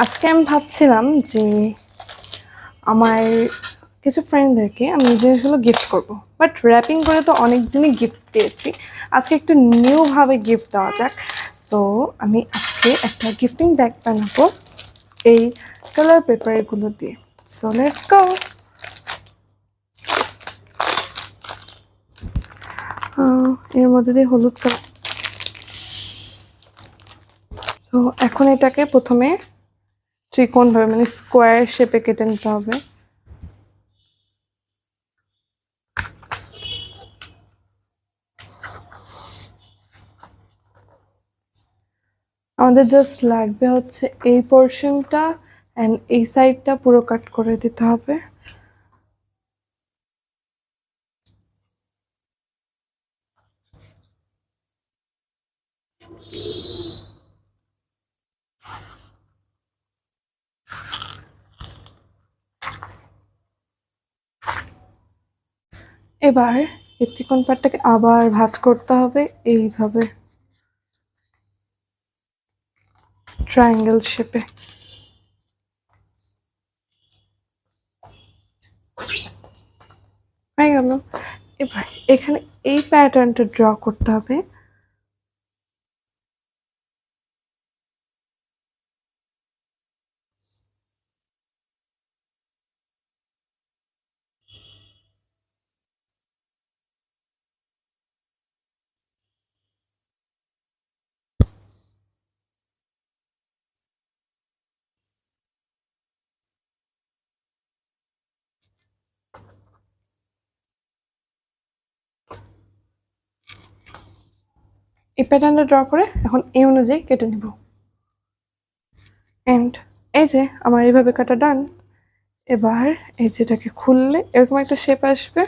আজকে আমি ভাবছিলাম যে আমার কিছু ফ্রেন্ডদেরকে আমি এই জিনিসগুলো গিফট করব, বাট র্যাপিং করে তো অনেক দিনই গিফট পেয়েছি। আজকে একটু নিউ ভাবে গিফট দেওয়া যাক। তো আমি আজকে একটা গিফটিং ব্যাগ বানাবো এই কালার পেপারগুলো দিয়ে। So let's go. এর মধ্যে দিয়ে হলুদ কালার। তো এখন এটাকে প্রথমে ত্রিকোণভাবে মানে স্কোয়ার শেপে কেটে নিতে হবে। আমাদের জাস্ট লাগবে হচ্ছে এই পোর্শনটা অ্যান্ড এই সাইডটা পুরো কাট করে দিতে হবে। এবার এই ত্রিকোণ পাটটাকে আবার ভাঁজ করতে হবে এইভাবে ট্রায়াঙ্গেল শেপে। হয়ে গেল। এবার এখানে এই প্যাটার্নটা ড্র করতে হবে। এই প্যাটার্নটা ড্র করে এখন এই অনুযায়ী কেটে নিব। এন্ড এই যে আমার এইভাবে কাটা ডান। এবার এই যেটাকে খুললে এরকম একটা শেপ আসবে,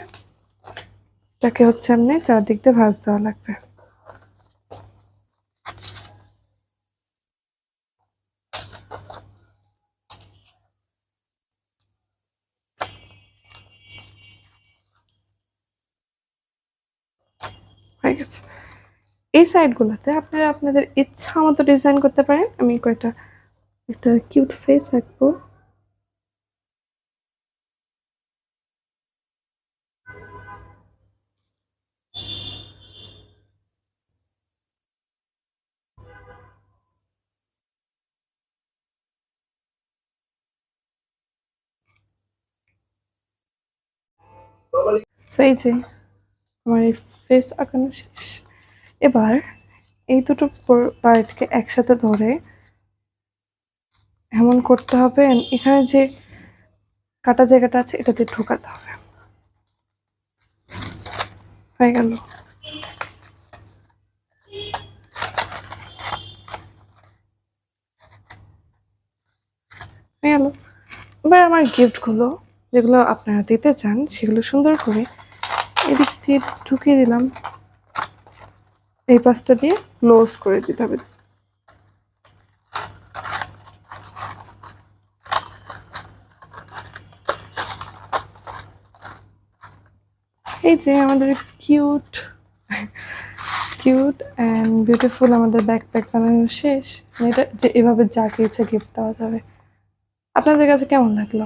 এটাকে হচ্ছে এমনি চারদিক দিয়ে ভাঁজ দেওয়া লাগবে। হয়ে গেছে। এই সাইডগুলোতে আপনারা আপনাদের ইচ্ছা মতো ডিজাইন করতে পারেন। আমি কয়টা একটা কিউট ফেস আঁকবো। সো এই যে আমার এই ফেস আঁকানো শেষ। এবার এই দুটো পার্টকে একসাথে ধরে এমন করতে হবে, and এখানে যে কাটা জায়গাটা আছে এটাতে ঢোকাতে হবে। হয়ে গেল। হয়ে গেল। এবার আমার গিফটগুলো যেগুলো আপনারা দিতে চান সেগুলো সুন্দর করে এদিক দিয়ে ঢুকিয়ে দিলাম। এই পাশটা দিয়ে ক্লোজ করে দিতে হবে। এই যে আমাদের কিউট কিউট অ্যান্ড বিউটিফুল আমাদের ব্যাকপ্যাক বানানো শেষ। এটা যে এভাবে যাকে ইচ্ছে গিফট দেওয়া যাবে। আপনাদের কাছে কেমন লাগলো?